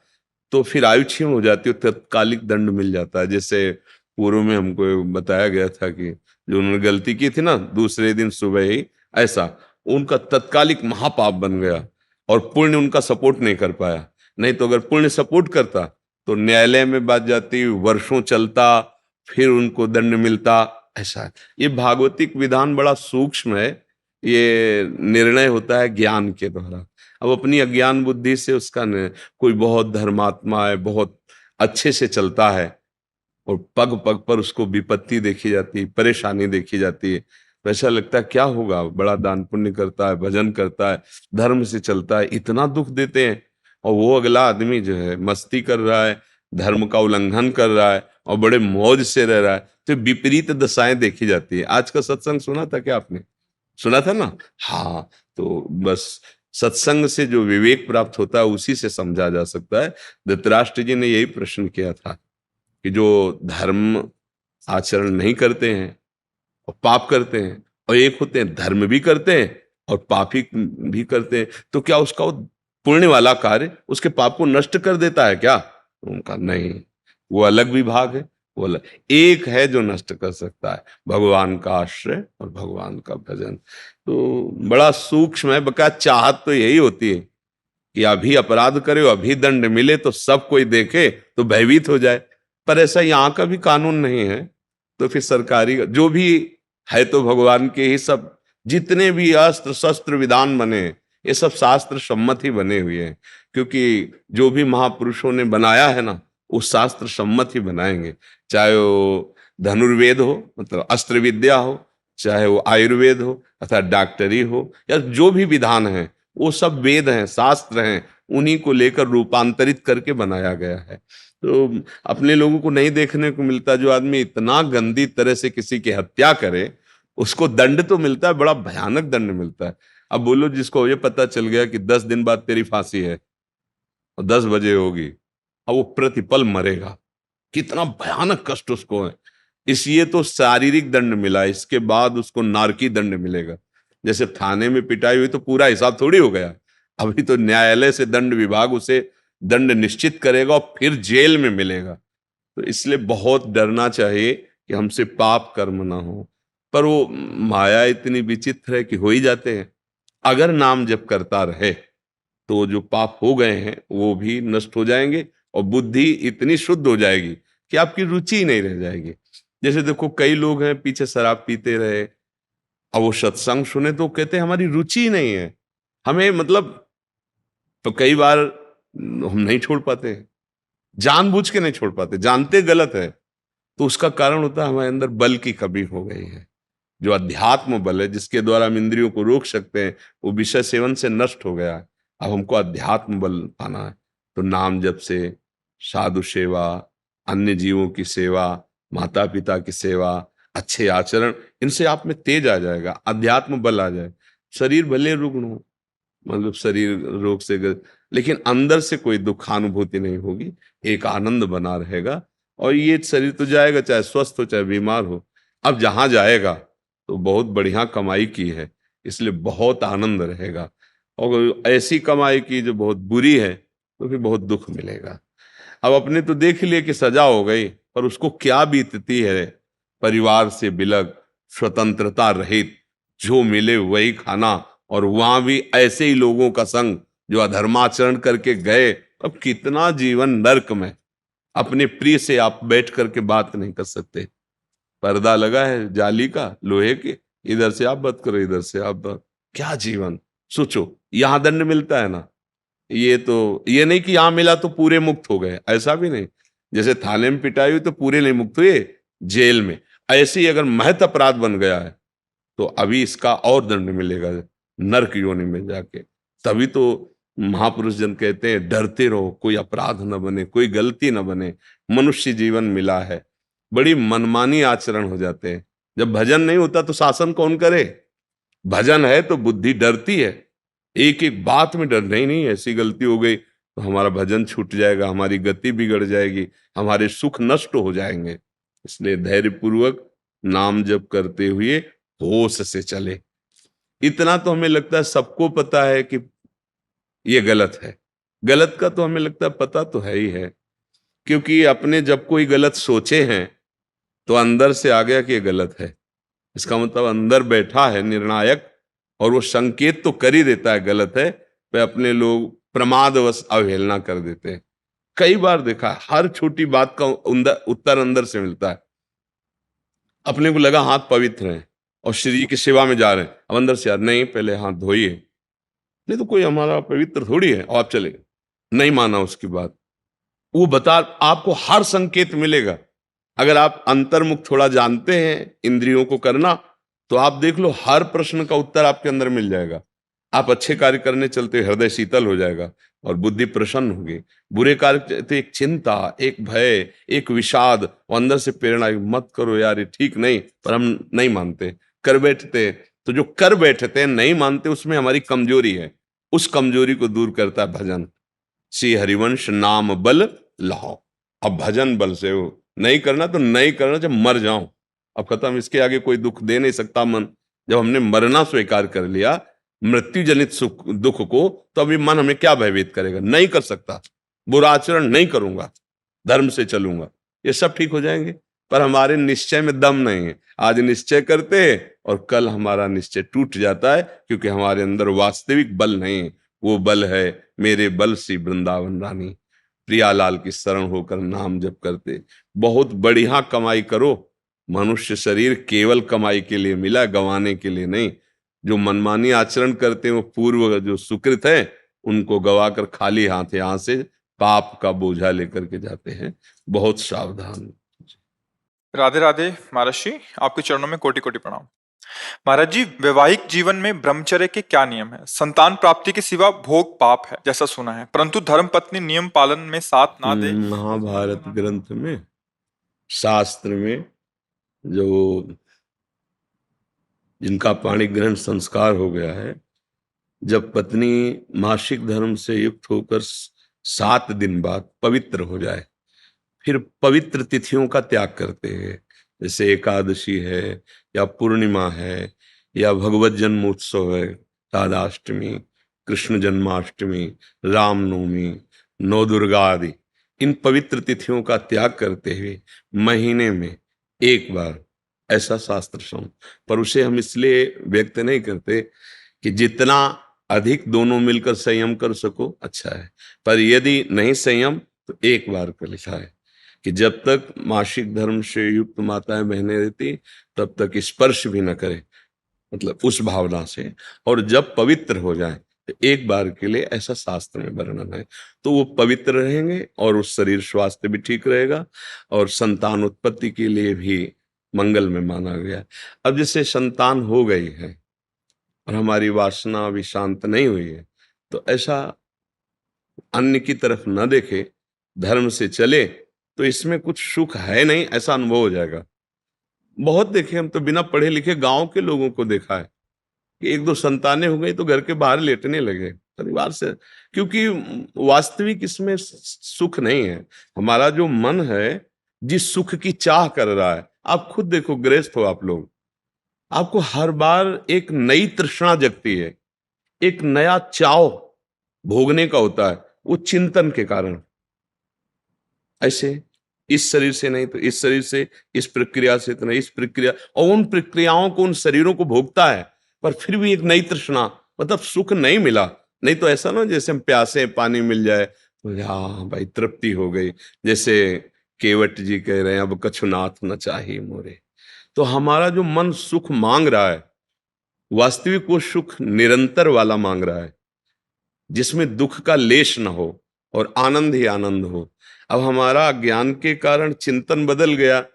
तो फिर आयु क्षीण हो जाती है, तत्कालिक दंड मिल जाता है। जैसे पूर्व में हमको बताया गया था कि जो उन्होंने गलती की थी ना, दूसरे दिन सुबह ही, ऐसा उनका तत्कालिक महापाप बन गया, और पुण्य उनका सपोर्ट नहीं कर पाया। नहीं तो अगर पुण्य सपोर्ट करता तो न्यायालय में बात जाती, वर्षों चलता, फिर उनको दंड मिलता। ऐसा है। ये भागवतिक विधान बड़ा सूक्ष्म है, ये निर्णय होता है ज्ञान के द्वारा। अब अपनी अज्ञान बुद्धि से उसका कोई बहुत धर्मात्मा है, बहुत अच्छे से चलता है, और पग पग पर उसको विपत्ति देखी जाती है, परेशानी देखी जाती है, तो ऐसा लगता है क्या होगा, बड़ा दान पुण्य करता है, भजन करता है, धर्म से चलता है, इतना दुख देते हैं। और वो अगला आदमी जो है मस्ती कर रहा है, धर्म का उल्लंघन कर रहा है, और बड़े मौज से रह रहा है, तो विपरीत दशाएं देखी जाती है। आज का सत्संग सुना था क्या आपने? सुना था ना? हाँ, तो बस सत्संग से जो विवेक प्राप्त होता है उसी से समझा जा सकता है। धृतराष्ट्र जी ने यही प्रश्न किया था कि जो धर्म आचरण नहीं करते हैं और पाप करते हैं, और एक होते हैं धर्म भी करते हैं और पापी भी करते हैं, तो क्या उसका वो पुण्य वाला कार्य उसके पाप को नष्ट कर देता है क्या? उनका नहीं, वो अलग विभाग है, वो अलग। एक है जो नष्ट कर सकता है, भगवान का आश्रय और भगवान का भजन। तो बड़ा सूक्ष्म है। बका चाहत तो यही होती है कि अभी अपराध करे, अभी दंड मिले, तो सब कोई देखे तो भयभीत हो जाए। पर ऐसा यहाँ का भी कानून नहीं है, तो फिर सरकारी जो भी है तो भगवान के ही सब, जितने भी अस्त्र शस्त्र विधान बने ये सब शास्त्र सम्मत ही बने हुए हैं। क्योंकि जो भी महापुरुषों ने बनाया है ना, वो शास्त्र सम्मत ही बनाएंगे। चाहे वो धनुर्वेद हो, मतलब अस्त्र विद्या हो, चाहे वो आयुर्वेद हो अथवा डॉक्टरी हो, या जो भी विधान है वो सब वेद हैं, शास्त्र हैं, उन्हीं को लेकर रूपांतरित करके बनाया गया है। तो अपने लोगों को नहीं देखने को मिलता। जो आदमी इतना गंदी तरह से किसी की हत्या करे, उसको दंड तो मिलता है, बड़ा भयानक दंड मिलता है। अब बोलो जिसको ये पता चल गया कि 10 दिन बाद तेरी फांसी है और 10 बजे होगी, अब वो प्रतिपल मरेगा, कितना भयानक कष्ट उसको है। इसलिए तो शारीरिक दंड मिला, इसके बाद उसको नारकी दंड मिलेगा। जैसे थाने में पिटाई हुई तो पूरा हिसाब थोड़ी हो गया, अभी तो न्यायालय से दंड विभाग उसे दंड निश्चित करेगा और फिर जेल में मिलेगा। तो इसलिए बहुत डरना चाहिए कि हमसे पाप कर्म ना हो। पर वो माया इतनी विचित्र है कि हो ही जाते हैं। अगर नाम जप करता रहे तो जो पाप हो गए हैं वो भी नष्ट हो जाएंगे, और बुद्धि इतनी शुद्ध हो जाएगी कि आपकी रुचि ही नहीं रह जाएगी। जैसे देखो कई लोग हैं पीछे शराब पीते रहे, अब वो सत्संग सुने तो कहते हैं हमारी रुचि ही नहीं है, हमें मतलब। तो कई बार हम नहीं छोड़ पाते हैं, जानबूझ के नहीं छोड़ पाते, जानते गलत है। तो उसका कारण होता है हमारे अंदर बल की कमी हो गई है। जो अध्यात्म बल है जिसके द्वारा हम इंद्रियों को रोक सकते हैं, वो विषय सेवन से नष्ट हो गया है। अब हमको अध्यात्म बल पाना है, तो नाम जप से, साधु सेवा, अन्य जीवों की सेवा, माता पिता की सेवा, अच्छे आचरण, इनसे आप में तेज आ जाएगा, अध्यात्म बल आ जाए। शरीर भले रुग्ण हो, मतलब शरीर रोग से लेकिन अंदर से कोई दुखानुभूति नहीं होगी, एक आनंद बना रहेगा। और ये शरीर तो जाएगा, चाहे स्वस्थ हो चाहे बीमार हो। अब जहां जाएगा तो बहुत बढ़िया कमाई की है, इसलिए बहुत आनंद रहेगा। और ऐसी कमाई की जो बहुत बुरी है तो फिर बहुत दुख मिलेगा। अब अपने तो देख लिए कि सजा हो गई, पर उसको क्या बीतती है, परिवार से बिलग, स्वतंत्रता रहित, जो मिले वही खाना, और वहां भी ऐसे ही लोगों का संग जो अधर्माचरण करके गए। अब कितना जीवन नर्क में, अपने प्रिय से आप बैठ करके बात नहीं कर सकते, पर्दा लगा है जाली का, लोहे के, इधर से आप बात करो, इधर से आप बात, क्या जीवन। सोचो, यहां दंड मिलता है ना, ये तो ये नहीं कि यहां मिला तो पूरे मुक्त हो गए, ऐसा भी नहीं। जैसे थाने में पिटाई हुई तो पूरे नहीं मुक्त हुए, जेल में। ऐसे ही अगर महत अपराध बन गया है तो अभी इसका और दंड मिलेगा नरक योनि में जाके। तभी तो महापुरुष जन कहते हैं डरते रहो, कोई अपराध न बने, कोई गलती न बने, मनुष्य जीवन मिला है। बड़ी मनमानी आचरण हो जाते हैं। जब भजन नहीं होता तो शासन कौन करे? भजन है तो बुद्धि डरती है, एक एक बात में डर, नहीं नहीं ऐसी गलती हो गई तो हमारा भजन छूट जाएगा, हमारी गति बिगड़ जाएगी, हमारे सुख नष्ट हो जाएंगे। इसलिए धैर्य पूर्वक नाम जप करते हुए होश से चले। इतना तो हमें लगता है सबको पता है कि ये गलत है, गलत का तो हमें लगता है पता तो है ही है, क्योंकि अपने जब कोई गलत सोचे हैं तो अंदर से आ गया कि ये गलत है। इसका मतलब अंदर बैठा है निर्णायक, और वो संकेत तो कर ही देता है गलत है, पे अपने लोग प्रमादवश अवहेलना कर देते हैं। कई बार देखा, हर छोटी बात का उत्तर अंदर से मिलता है। अपने को लगा हाथ पवित्र हैं और श्री जी की सेवा में जा रहे हैं, अब अंदर से यार नहीं पहले हाथ धोइए, नहीं तो कोई हमारा पवित्र थोड़ी है, और आप चले नहीं माना उसकी बात। वो बता, आपको हर संकेत मिलेगा। अगर आप अंतर्मुख थोड़ा जानते हैं इंद्रियों को करना, तो आप देख लो हर प्रश्न का उत्तर आपके अंदर मिल जाएगा। आप अच्छे कार्य करने चलते हृदय शीतल हो जाएगा और बुद्धि प्रसन्न होगी। बुरे कार्य तो एक चिंता, एक भय, एक विषाद, और अंदर से प्रेरणा, मत करो यार ये ठीक नहीं, पर हम नहीं मानते, कर बैठते। तो जो कर बैठते हैं नहीं मानते, उसमें हमारी कमजोरी है। उस कमजोरी को दूर करता है भजन। श्री हरिवंश नाम बल लाओ। अब भजन बल से हो, नहीं करना तो नहीं करना, जब मर जाओ अब खत्म, इसके आगे कोई दुख दे नहीं सकता मन। जब हमने मरना स्वीकार कर लिया, मृत्यु जनित सुख दुख को, तो अभी मन हमें क्या भयभीत करेगा? नहीं कर सकता, बुरा आचरण नहीं करूंगा, धर्म से चलूंगा, ये सब ठीक हो जाएंगे। पर हमारे निश्चय में दम नहीं है। आज निश्चय करते हैं और कल हमारा निश्चय टूट जाता है, क्योंकि हमारे अंदर वास्तविक बल नहीं है। वो बल है मेरे बल सी वृंदावन रानी, प्रियालाल की शरण होकर नाम जप करते। बहुत बढ़िया कमाई करो। मनुष्य शरीर केवल कमाई के लिए मिला, गंवाने के लिए नहीं। जो मनमानी आचरण करते हैं वो पूर्व जो सुकृत है उनको गवाकर खाली हाथ यहां से पाप का बोझा लेकर के जाते हैं। बहुत सावधान। राधे राधे महाराज जी, आपके चरणों में कोटि कोटि प्रणाम। महाराज जी, वैवाहिक जीवन में ब्रह्मचर्य के क्या नियम है? संतान प्राप्ति के सिवा भोग पाप है जैसा सुना है, परंतु धर्म पत्नी नियम पालन में साथ ना दे। महाभारत ग्रंथ में, शास्त्र में, जो जिनका पाणी ग्रहण संस्कार हो गया है, जब पत्नी मासिक धर्म से युक्त होकर 7 दिन बाद पवित्र हो जाए, फिर पवित्र तिथियों का त्याग करते हैं। जैसे एकादशी है, या पूर्णिमा है, या भगवत जन्मोत्सव है, राधाष्टमी, कृष्ण जन्माष्टमी, रामनवमी, नवदुर्गा आदि, इन पवित्र तिथियों का त्याग करते हुए महीने में एक बार, ऐसा शास्त्र सम। पर उसे हम इसलिए व्यक्त नहीं करते कि जितना अधिक दोनों मिलकर संयम कर सको अच्छा है, पर यदि नहीं संयम तो एक बार का लिखा है कि जब तक मासिक धर्म से युक्त माताएं बहनें रहती तब तक स्पर्श भी न करे, मतलब उस भावना से। और जब पवित्र हो जाए तो एक बार के लिए, ऐसा शास्त्र में वर्णन है, तो वो पवित्र रहेंगे और उस शरीर स्वास्थ्य भी ठीक रहेगा और संतान उत्पत्ति के लिए भी मंगल में माना गया। अब जैसे संतान हो गई है और हमारी वासना अभी शांत नहीं हुई है, तो ऐसा अन्य की तरफ न देखे, धर्म से चले, तो इसमें कुछ सुख है नहीं ऐसा अनुभव हो जाएगा। बहुत देखे, हम तो बिना पढ़े लिखे गांव के लोगों को देखा है कि 1-2 संतानें हो गई तो घर के बाहर लेटने लगे परिवार से, क्योंकि वास्तविक इसमें सुख नहीं है। हमारा जो मन है जिस सुख की चाह कर रहा है, आप खुद देखो, गृहस्थ हो आप लोग, आपको हर बार एक नई तृष्णा जगती है एक नया चाव भोगने का होता है, वो चिंतन के कारण। ऐसे इस शरीर से नहीं तो इस शरीर से, इस प्रक्रिया से तो नहीं इस प्रक्रिया, और उन प्रक्रियाओं को, उन शरीरों को भोगता है, पर फिर भी एक नई तृष्णा, मतलब सुख नहीं मिला। नहीं तो ऐसा ना जैसे हम प्यासे पानी मिल जाए तो हाँ भाई तृप्ति हो गई, जैसे केवट जी कह रहे हैं अब कछुनाथ न चाहिए मोरे। तो हमारा जो मन सुख मांग रहा है, वास्तविक वो सुख निरंतर वाला मांग रहा है, जिसमें दुख का लेश न हो और आनंद ही आनंद हो। अब हमारा ज्ञान के कारण चिंतन बदल गया,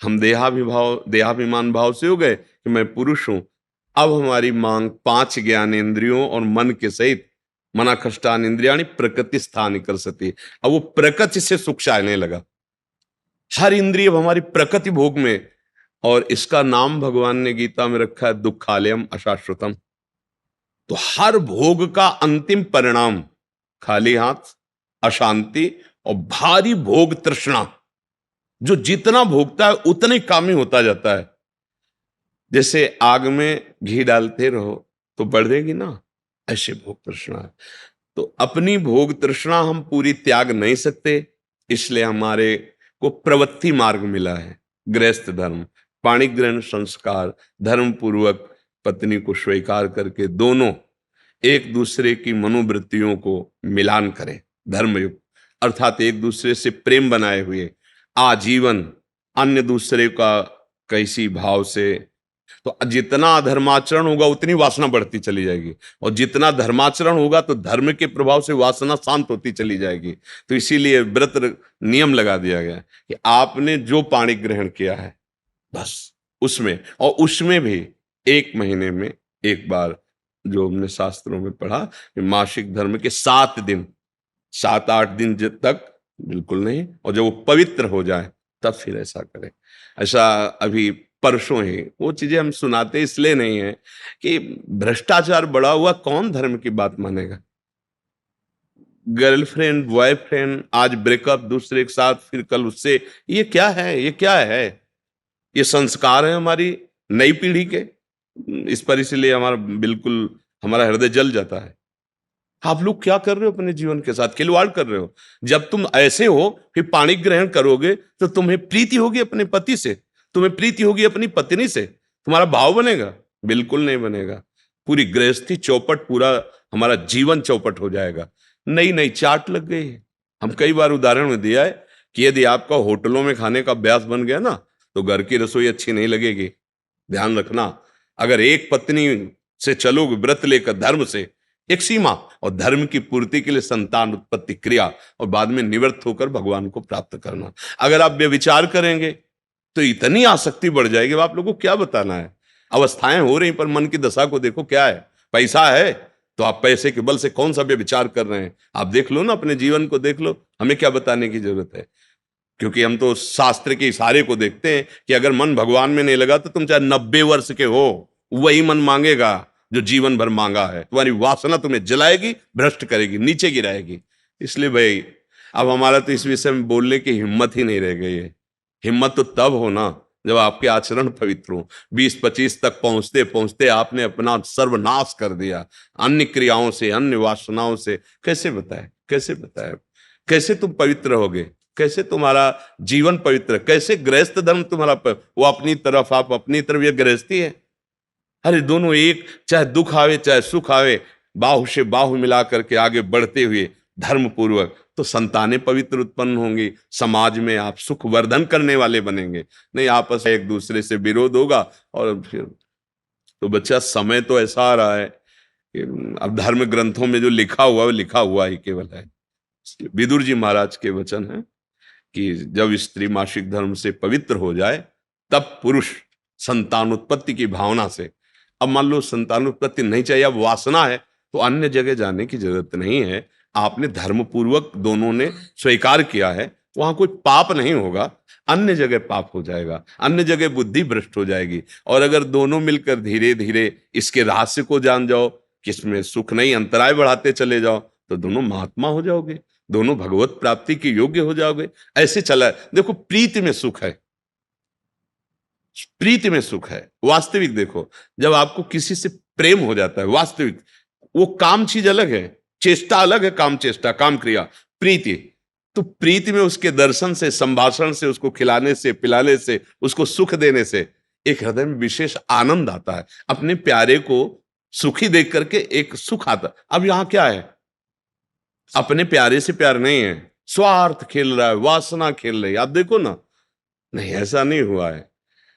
हम देहाभिमान भाव से हो गए कि मैं पुरुष हूं। अब हमारी मांग 5 ज्ञानेंद्रियों और मन के सहित मनाखष्टान इंद्रियाणि प्रकृति स्थान कर सती। अब वो प्रकृति से सुख चाहने लगा, हर इंद्रिय अब हमारी प्रकृति भोग में। और इसका नाम भगवान ने गीता में रखा है दुखालयम अशाश्वतम। तो हर भोग का अंतिम परिणाम खाली हाथ, अशांति और भारी भोग तृष्णा। जो जितना भोगता है उतना ही कामी होता जाता है। जैसे आग में घी डालते रहो तो बढ़ेगी ना, ऐसे भोग तृष्णा है। तो अपनी भोग तृष्णा हम पूरी त्याग नहीं सकते, इसलिए हमारे को प्रवृत्ति मार्ग मिला है। गृहस्थ धर्म, पाणिग्रहण संस्कार, धर्म पूर्वक पत्नी को स्वीकार करके दोनों एक दूसरे की मनोवृत्तियों को मिलान करें, धर्मयुक्त, अर्थात एक दूसरे से प्रेम बनाए हुए आजीवन, अन्य दूसरे का कैसी भाव से। तो जितना अधर्माचरण होगा उतनी वासना बढ़ती चली जाएगी, और जितना धर्माचरण होगा तो धर्म के प्रभाव से वासना शांत होती चली जाएगी। तो इसीलिए व्रत नियम लगा दिया गया कि आपने जो पाणी ग्रहण किया है बस उसमें, और उसमें भी 1 महीने में एक बार, जो हमने शास्त्रों में पढ़ा कि मासिक धर्म के 7 दिन, 7-8 दिन तक बिल्कुल नहीं, और जब वो पवित्र हो जाए तब फिर ऐसा करें। ऐसा अभी परसों ही वो चीजें हम सुनाते इसलिए नहीं है कि भ्रष्टाचार बढ़ा हुआ, कौन धर्म की बात मानेगा। गर्लफ्रेंड बॉयफ्रेंड, आज ब्रेकअप, दूसरे के साथ, फिर कल उससे, ये क्या है, ये क्या है? ये संस्कार है हमारी नई पीढ़ी के। इस पर इसलिए हमारा बिल्कुल हमारा हृदय जल जाता है। आप लोग क्या कर रहे हो अपने जीवन के साथ? खिलवाड़ कर रहे हो। जब तुम ऐसे हो फिर पाणी ग्रहण करोगे तो तुम्हें प्रीति होगी अपने पति से, तुम्हें प्रीति होगी अपनी पत्नी से, तुम्हारा भाव बनेगा? बिल्कुल नहीं बनेगा। पूरी गृहस्थी चौपट, पूरा हमारा जीवन चौपट हो जाएगा। नई नई चाट लग गई है। हम कई बार उदाहरण में दिया है कि यदि आपका होटलों में खाने का अभ्यास बन गया ना तो घर की रसोई अच्छी नहीं लगेगी। ध्यान रखना, अगर एक पत्नी से चलोगे व्रत लेकर धर्म से, एक सीमा, और धर्म की पूर्ति के लिए संतान उत्पत्ति क्रिया, और बाद में निवृत्त होकर भगवान को प्राप्त करना। अगर आप व्यभिचार करेंगे तो इतनी आसक्ति बढ़ जाएगी, आप लोगों को क्या बताना है। अवस्थाएं हो रही पर मन की दशा को देखो क्या है। पैसा है तो आप पैसे के बल से कौन सा व्यभिचार कर रहे हैं, आप देख लो ना, अपने जीवन को देख लो। हमें क्या बताने की जरूरत है, क्योंकि हम तो शास्त्र के इशारे को देखते हैं कि अगर मन भगवान में नहीं लगा तो तुम चाहे 90 वर्ष के हो, वही मन मांगेगा जो जीवन भर मांगा है। तुम्हारी वासना तुम्हें जलाएगी, भ्रष्ट करेगी, नीचे गिराएगी। इसलिए भाई अब हमारा तो इस विषय में बोलने की हिम्मत ही नहीं रह गई है। हिम्मत तो तब हो ना जब आपके आचरण पवित्र हो। 20-25 तक पहुंचते पहुंचते आपने अपना सर्वनाश कर दिया अन्य क्रियाओं से, अन्य वासनाओं से। कैसे बताए, कैसे बताए, कैसे तुम पवित्र होगे, कैसे तुम्हारा जीवन पवित्र, कैसे गृहस्थ धर्म तुम्हारा वो अपनी तरफ, आप अपनी तरफ, ये गृहस्थी है। अरे दोनों एक, चाहे दुख आवे चाहे सुख आवे, बाहु से बाहु मिला करके आगे बढ़ते हुए धर्म पूर्वक, तो संतानें पवित्र उत्पन्न होंगी, समाज में आप सुख वर्धन करने वाले बनेंगे। नहीं आपस में एक दूसरे से विरोध होगा और फिर तो बच्चा समय तो ऐसा आ रहा है कि अब धर्म ग्रंथों में जो लिखा हुआ वो लिखा हुआ ही केवल है। विदुर जी महाराज के वचन है कि जब स्त्री मासिक धर्म से पवित्र हो जाए तब पुरुष संतानोत्पत्ति की भावना से, अब मान लो संतानोत्पत्ति नहीं चाहिए, अब वासना है, तो अन्य जगह जाने की जरूरत नहीं है। आपने धर्म पूर्वक दोनों ने स्वीकार किया है, वहां कोई पाप नहीं होगा। अन्य जगह पाप हो जाएगा, अन्य जगह बुद्धि भ्रष्ट हो जाएगी। और अगर दोनों मिलकर धीरे धीरे इसके रहस्य को जान जाओ कि इसमें सुख नहीं, अंतराय बढ़ाते चले जाओ, तो दोनों महात्मा हो जाओगे, दोनों भगवत प्राप्ति के योग्य हो जाओगे। ऐसे चला। देखो प्रीति में सुख है, प्रीति में सुख है। वास्तविक देखो, जब आपको किसी से प्रेम हो जाता है, वास्तविक वो काम चीज अलग है, चेष्टा अलग है, काम चेष्टा, काम क्रिया। प्रीति, तो प्रीति में उसके दर्शन से, संभाषण से, उसको खिलाने से, पिलाने से, उसको सुख देने से एक हृदय में विशेष आनंद आता है। अपने प्यारे को सुखी देख करके एक सुख आता। अब यहां क्या है, अपने प्यारे से प्यार नहीं है, स्वार्थ खेल रहा है, वासना खेल रही है। आप देखो ना, नहीं ऐसा नहीं हुआ है।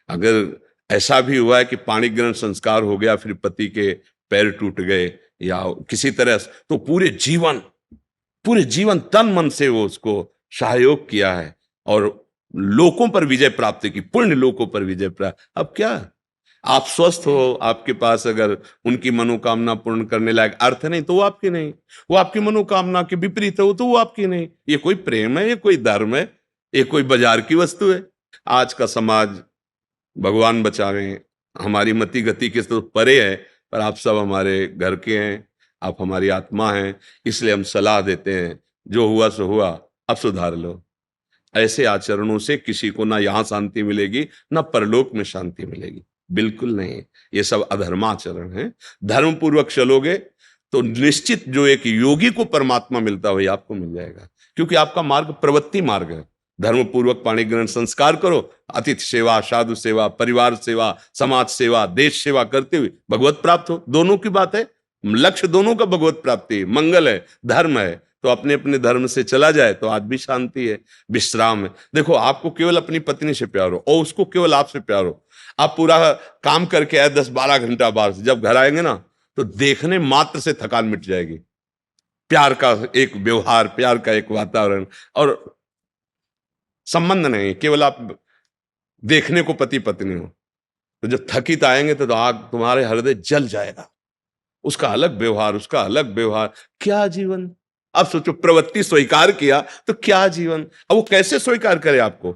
अगर ऐसा भी हुआ है कि पाणी ग्रहण संस्कार हो गया, फिर पति के पैर टूट गए या किसी तरह, तो पूरे जीवन तन मन से वो उसको सहयोग किया है और लोकों पर विजय प्राप्त की, पुण्य लोकों पर विजय प्राप्त। अब क्या, आप स्वस्थ हो, आपके पास अगर उनकी मनोकामना पूर्ण करने लायक अर्थ नहीं तो वो आपकी नहीं, वो आपकी मनोकामना के विपरीत हो तो वो आपकी नहीं। ये कोई प्रेम है, ये कोई धर्म है, ये कोई बाजार की वस्तु है? आज का समाज, भगवान बचावे, हमारी मति गति के तो परे है, पर आप सब हमारे घर के हैं, आप हमारी आत्मा हैं, इसलिए हम सलाह देते हैं, जो हुआ सो हुआ, अब सुधार लो। ऐसे आचरणों से किसी को ना यहां शांति मिलेगी ना परलोक में शांति मिलेगी, बिल्कुल नहीं। ये सब अधर्माचरण है। धर्म पूर्वक चलोगे तो निश्चित जो एक योगी को परमात्मा मिलता है वही आपको मिल जाएगा, क्योंकि आपका मार्ग प्रवृत्ति मार्ग है। धर्म पूर्वक पाणी ग्रहण संस्कार करो, अतिथि सेवा, साधु सेवा, परिवार सेवा, समाज सेवा, देश सेवा करते हुए भगवत प्राप्त हो। दोनों की बात है, लक्ष्य दोनों का भगवत प्राप्ति, मंगल है, धर्म है। तो अपने अपने धर्म से चला जाए तो आज भी शांति है, विश्राम है। देखो, आपको केवल अपनी पत्नी से प्यार हो और उसको केवल आपसे प्यार हो, आप पूरा काम करके आए 10-12 घंटा बाहर से, जब घर आएंगे ना तो देखने मात्र से थकान मिट जाएगी। प्यार का एक व्यवहार, प्यार का एक वातावरण और संबंध नहीं, केवल आप देखने को पति पत्नी हो। तो जब थकित आएंगे तो आग तुम्हारे हृदय जल जाएगा। उसका अलग व्यवहार, उसका अलग व्यवहार, क्या जीवन। अब सोचो, प्रवृत्ति स्वीकार किया तो क्या जीवन। अब वो कैसे स्वीकार करे आपको,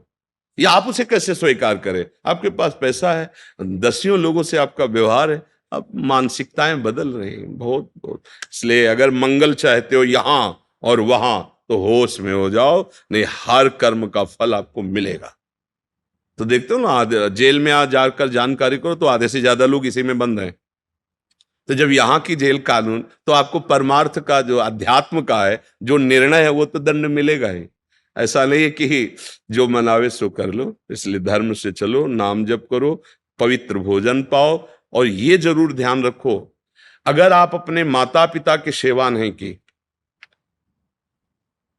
या आप उसे कैसे स्वीकार करे? आपके पास पैसा है, दसियों लोगों से आपका व्यवहार है, अब मानसिकताएं बदल रही हैं बहुत बहुत। इसलिए अगर मंगल चाहते हो यहां और वहां तो होश में हो जाओ, नहीं हर कर्म का फल आपको मिलेगा। तो देखते हो ना, जेल में आज जाकर जानकारी करो तो आधे से ज्यादा लोग इसी में बंद हैं। तो जब यहाँ की जेल कानून, तो आपको परमार्थ का जो अध्यात्म का है जो निर्णय है वो तो दंड मिलेगा ही। ऐसा नहीं है कि जो मनावे सो कर लो। इसलिए धर्म से चलो, नाम जप करो, पवित्र भोजन पाओ। और ये जरूर ध्यान रखो, अगर आप अपने माता पिता की सेवा नहीं की,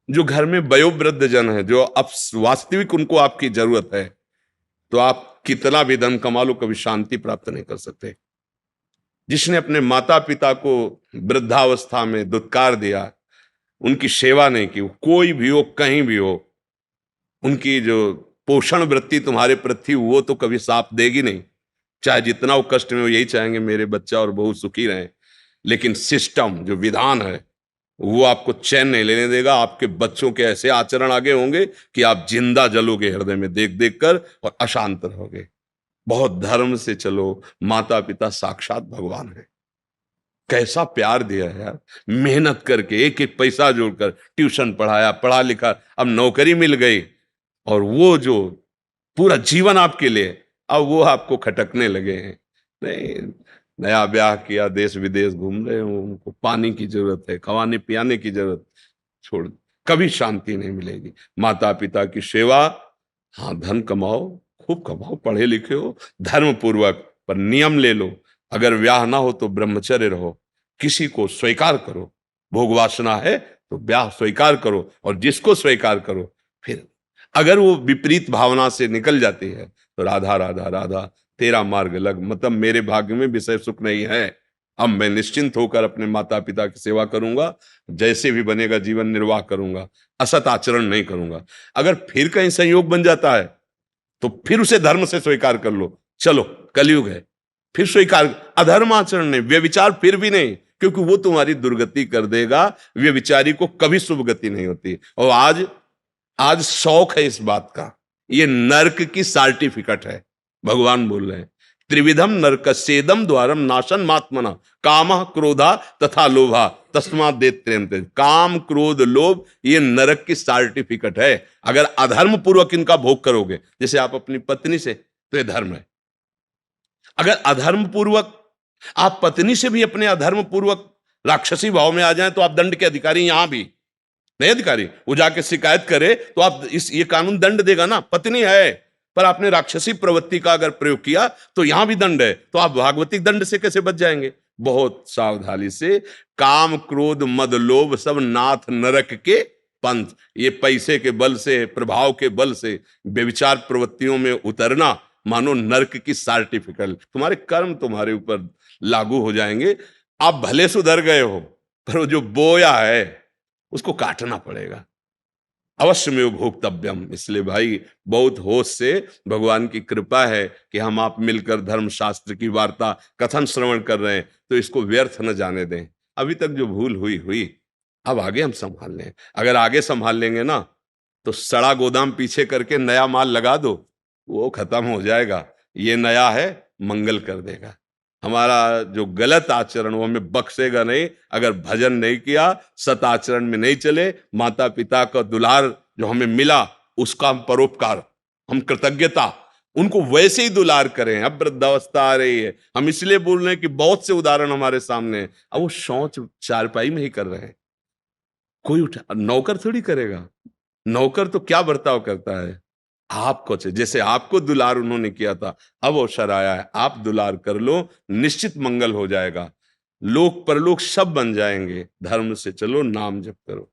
जो घर में वयोवृद्ध जन है, जो अब वास्तविक उनको आपकी जरूरत है, तो आप कितना भी धन कमा लो कभी शांति प्राप्त नहीं कर सकते। जिसने अपने माता पिता को वृद्धावस्था में दुत्कार दिया, उनकी सेवा नहीं की, कोई भी हो, कहीं भी हो, उनकी जो पोषण वृत्ति तुम्हारे प्रति वो तो कभी साथ देगी नहीं। चाहे जितना वो कष्ट में, वो यही चाहेंगे मेरे बच्चा और बहू सुखी रहें। लेकिन सिस्टम, जो विधान है, वो आपको चैन नहीं लेने देगा। आपके बच्चों के ऐसे आचरण आगे होंगे कि आप जिंदा जलोगे हृदय में देख देख कर और अशांत रहोगे। बहुत धर्म से चलो, माता पिता साक्षात भगवान है। कैसा प्यार दिया है यार, मेहनत करके एक एक पैसा जोड़कर ट्यूशन पढ़ाया, पढ़ा लिखा, अब नौकरी मिल गई, और वो जो पूरा जीवन आपके लिए, अब वो आपको खटकने लगे हैं। नहीं, नया ब्याह किया, देश विदेश घूम रहे हो, उनको पानी की जरूरत है, खवाने पियाने की जरूरत, छोड़, कभी शांति नहीं मिलेगी। माता पिता की सेवा, हाँ धन कमाओ, खूब कमाओ, पढ़े लिखे हो, धर्म पूर्वक, पर नियम ले लो। अगर ब्याह ना हो तो ब्रह्मचर्य रहो, किसी को स्वीकार करो। भोग वासना है तो ब्याह स्वीकार करो, और जिसको स्वीकार करो, फिर अगर वो विपरीत भावना से निकल जाती है तो राधा राधा राधा तेरा मार्ग लग, मतलब मेरे भाग्य में विषय सुख नहीं है, अब मैं निश्चिंत होकर अपने माता पिता की सेवा करूंगा, जैसे भी बनेगा जीवन निर्वाह करूंगा, असत आचरण नहीं करूंगा। अगर फिर कहीं संयोग बन जाता है तो फिर उसे धर्म से स्वीकार कर लो। चलो कलयुग है, फिर स्वीकार, अधर्म आचरण नहीं, व्यभिचार फिर भी नहीं, क्योंकि वो तुम्हारी दुर्गति कर देगा। व्यभिचारी को कभी शुभ गति नहीं होती। और आज शौक है इस बात का, ये नरक की सर्टिफिकेट है। भगवान बोल रहे हैं, त्रिविधम नरकस्येदम द्वारम नाशन मात्मना कामः क्रोधा तथा लोभा तस्मात् देत्रेयन्ते। काम क्रोध लोभ ये नरक की सर्टिफिकेट है। अगर अधर्म पूर्वक इनका भोग करोगे, जैसे आप अपनी पत्नी से, तो ये धर्म है। अगर अधर्म पूर्वक आप पत्नी से भी अपने अधर्म पूर्वक राक्षसी भाव में आ जाए तो आप दंड के अधिकारी, यहां भी नहीं अधिकारी, वो जाके शिकायत करे तो आप ये कानून दंड देगा ना, पत्नी है पर आपने राक्षसी प्रवृत्ति का अगर प्रयोग किया तो यहां भी दंड है, तो आप भागवतिक दंड से कैसे बच जाएंगे? बहुत सावधानी से। काम क्रोध मद लोभ सब नाथ नरक के पंथ, ये पैसे के बल से, प्रभाव के बल से व्यभिचार प्रवृत्तियों में उतरना मानो नरक की सर्टिफिकेट, तुम्हारे कर्म तुम्हारे ऊपर लागू हो जाएंगे। आप भले सुधर गए हो पर वो जो बोया है उसको काटना पड़ेगा, अवश्य में भोक्तव्यम। इसलिए भाई बहुत होश से, भगवान की कृपा है कि हम आप मिलकर धर्म शास्त्र की वार्ता कथन श्रवण कर रहे हैं, तो इसको व्यर्थ न जाने दें। अभी तक जो भूल हुई अब आगे हम संभाल लें। अगर आगे संभाल लेंगे ना तो सड़ा गोदाम पीछे करके नया माल लगा दो, वो खत्म हो जाएगा। ये नया है, मंगल कर देगा। हमारा जो गलत आचरण वो हमें बख्शेगा नहीं। अगर भजन नहीं किया, सत आचरण में नहीं चले, माता पिता का दुलार जो हमें मिला उसका हम परोपकार, हम कृतज्ञता, उनको वैसे ही दुलार करें। अब वृद्धावस्था आ रही है, हम इसलिए बोल रहे हैं कि बहुत से उदाहरण हमारे सामने हैं। अब वो शौच चारपाई में ही कर रहे हैं, कोई नौकर थोड़ी करेगा। नौकर तो क्या बर्ताव करता है, आपको जैसे आपको दुलार उन्होंने किया था, अब अवसर आया है, आप दुलार कर लो, निश्चित मंगल हो जाएगा। लोक परलोक सब बन जाएंगे। धर्म से चलो, नाम जप करो।